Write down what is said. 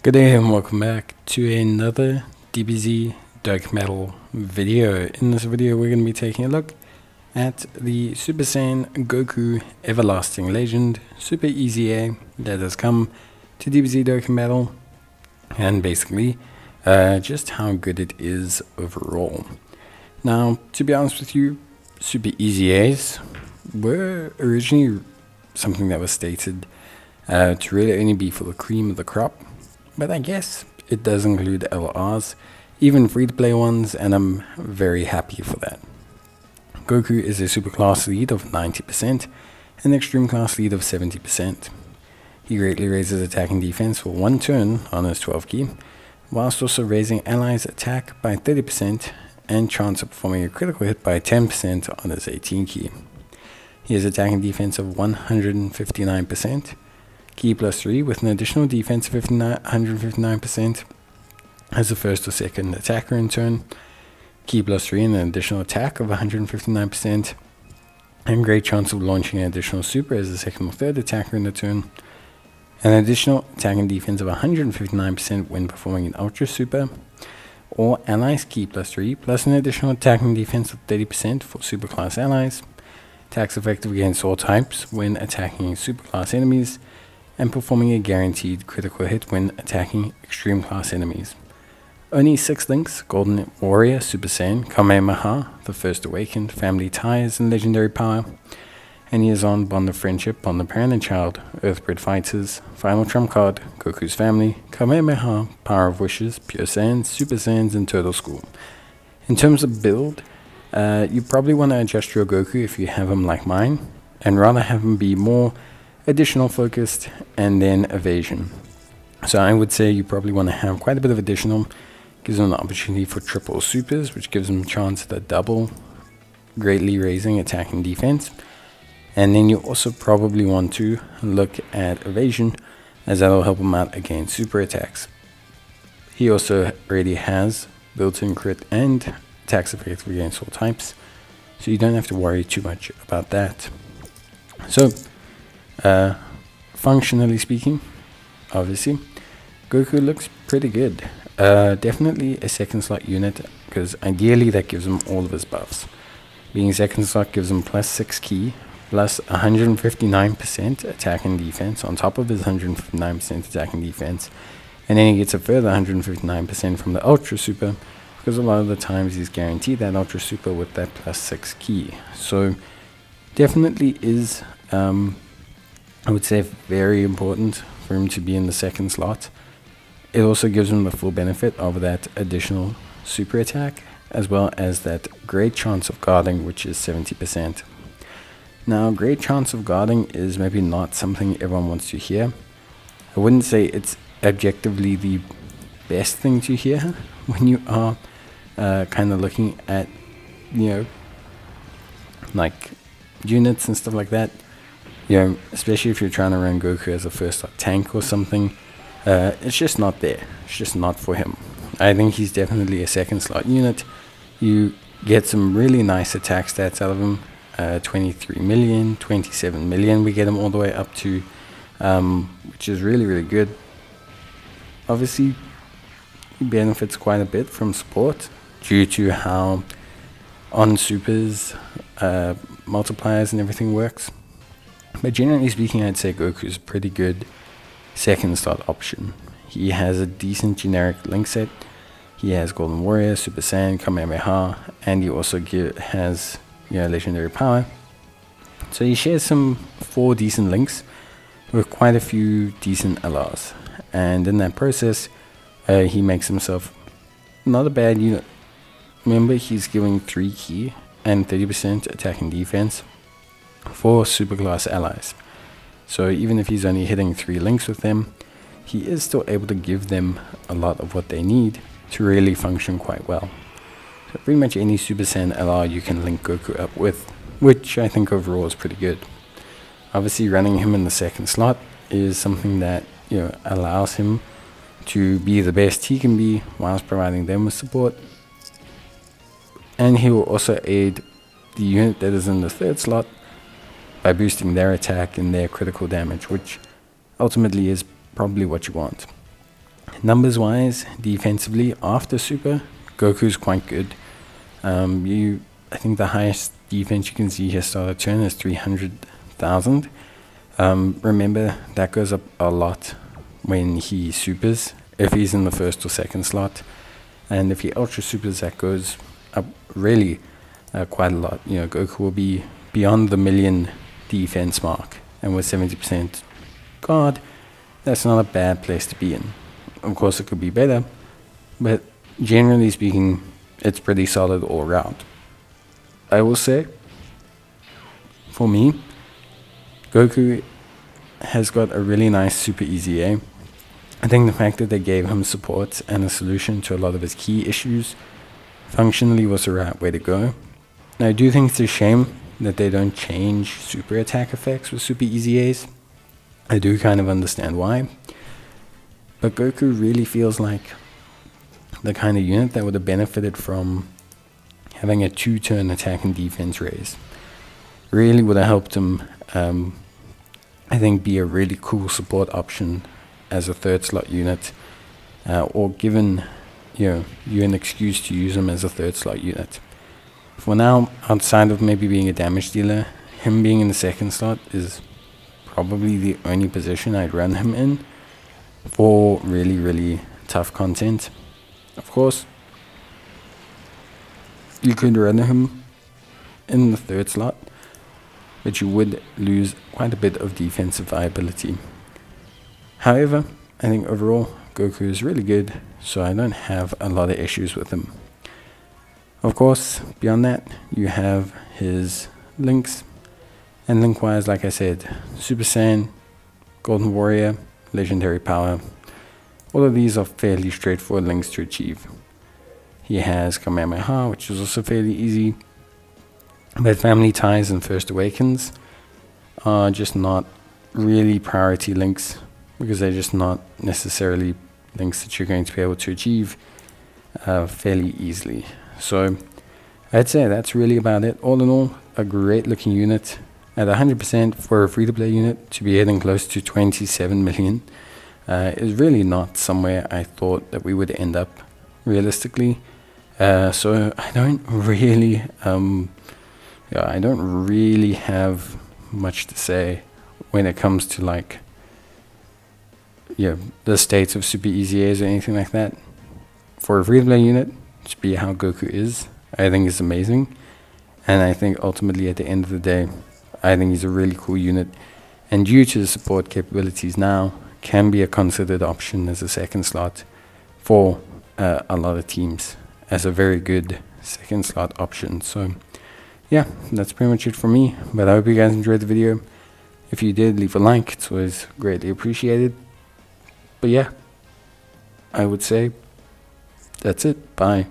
Good day and welcome back to another DBZ Dokkan Battle video. In this video we're going to be taking a look at the Super Saiyan Goku Everlasting Legend Super Easy A that has come to DBZ Dokkan Battle, and basically just how good it is overall. Now, to be honest with you, Super Easy A's were originally something that was stated to really only be for the cream of the crop. But I guess it does include LRs, even free-to-play ones, and I'm very happy for that. Goku is a super class lead of 90% and extreme class lead of 70%. He greatly raises attack and defense for one turn on his 12 key, whilst also raising allies' attack by 30% and chance of performing a critical hit by 10% on his 18 key. He has attack and defense of 159%. Key plus 3 with an additional defense of 159% as a first or second attacker in turn. Key plus 3 and an additional attack of 159%. And great chance of launching an additional super as a second or third attacker in the turn. An additional attack and defense of 159% when performing an ultra super. Or allies key plus 3 plus an additional attack and defense of 30% for superclass allies. Attacks effective against all types when attacking superclass enemies, and performing a guaranteed critical hit when attacking extreme class enemies. Only 6 links: Golden Warrior, Super Saiyan, Kamehameha, the First Awakened, Family Ties, and Legendary Power. And he is on Bond of Friendship, Bond of Parent and Child, Earthbred Fighters, Final Trump Card, Goku's Family, Kamehameha, Power of Wishes, Pure Saiyans, Super Saiyans, and Turtle School. In terms of build, you probably want to adjust your Goku if you have him like mine, and rather have him be more additional focused and then evasion. So I would say you probably want to have quite a bit of additional. Gives them the opportunity for triple supers, which gives them a chance at a double, greatly raising attack and defense. And then you also probably want to look at evasion, as that will help him out against super attacks. He also already has built-in crit and attacks effective against all types, so you don't have to worry too much about that. So functionally speaking, obviously, Goku looks pretty good. Definitely a second slot unit, because ideally that gives him all of his buffs. Being second slot gives him plus 6 key, plus 159% attack and defense on top of his 159% attack and defense. And then he gets a further 159% from the Ultra Super, because a lot of the times he's guaranteed that Ultra Super with that plus 6 key. So definitely is I would say very important for him to be in the second slot. It also gives him the full benefit of that additional super attack, as well as that great chance of guarding, which is 70%. Now, great chance of guarding is maybe not something everyone wants to hear. I wouldn't say it's objectively the best thing to hear when you are kind of looking at, like units and stuff like that. Especially if you're trying to run Goku as a first slot tank or something, it's just not there. It's just not for him. I think he's definitely a second slot unit. You get some really nice attack stats out of him. 23 million, 27 million. We get him all the way up to, which is really, really good. Obviously, he benefits quite a bit from support due to how on supers, multipliers and everything works. But generally speaking, I'd say Goku is a pretty good second slot option. He has a decent generic link set. He has Golden Warrior, Super Saiyan, Kamehameha, and he also has Legendary Power. So he shares some 4 decent links with quite a few decent LRs. And in that process, he makes himself not a bad unit. Remember, he's giving 3 key and 30% attack and defense for superclass allies. So even if he's only hitting 3 links with them, he is still able to give them a lot of what they need to really function quite well. So pretty much any Super Saiyan LR you can link Goku up with, which I think overall is pretty good. Obviously, running him in the second slot is something that allows him to be the best he can be whilst providing them with support. And he will also aid the unit that is in the third slot by boosting their attack and their critical damage, which ultimately is probably what you want. Numbers wise, defensively, after Super, Goku's quite good. I think the highest defense you can see here start a turn is 300,000. Remember, that goes up a lot when he supers, if he's in the first or second slot. And if he ultra supers, that goes up really quite a lot. You know, Goku will be beyond the million defense mark, and with 70% guard, that's not a bad place to be in. Of course, it could be better, but generally speaking, it's pretty solid all around. I will say, for me, Goku has got a really nice super easy A. I think the fact that they gave him support and a solution to a lot of his key issues functionally was the right way to go. Now, I do think it's a shame that they don't change super attack effects with super easy A's. I do kind of understand why. But Goku really feels like the kind of unit that would have benefited from having a 2-turn attack and defense raise. Really would have helped him, I think, be a really cool support option as a 3rd slot unit, or given you an excuse to use him as a 3rd slot unit. For now, outside of maybe being a damage dealer, him being in the 2nd slot is probably the only position I'd run him in for really, really tough content. Of course, you could run him in the 3rd slot, but you would lose quite a bit of defensive viability. However, I think overall Goku is really good, so I don't have a lot of issues with him. Of course, beyond that, you have his links, and link-wise, like I said, Super Saiyan, Golden Warrior, Legendary Power. All of these are fairly straightforward links to achieve. He has Kamehameha, which is also fairly easy, but Family Ties and First Awakens are just not really priority links, because they're just not necessarily links that you're going to be able to achieve fairly easily. So I'd say that's really about it. All in all, a great looking unit. At 100% for a free-to-play unit, to be hitting close to 27 million is really not somewhere I thought that we would end up realistically. So I don't really have much to say when it comes to like the states of super easy A's or anything like that. For a free-to-play unit to be how Goku is, I think is amazing, and I think ultimately at the end of the day, I think he's a really cool unit, and due to the support capabilities now, can be a considered option as a 2nd slot for a lot of teams, as a very good 2nd slot option. So yeah, that's pretty much it for me, but I hope you guys enjoyed the video. If you did, leave a like, it's always greatly appreciated. But yeah, I would say that's it. Bye.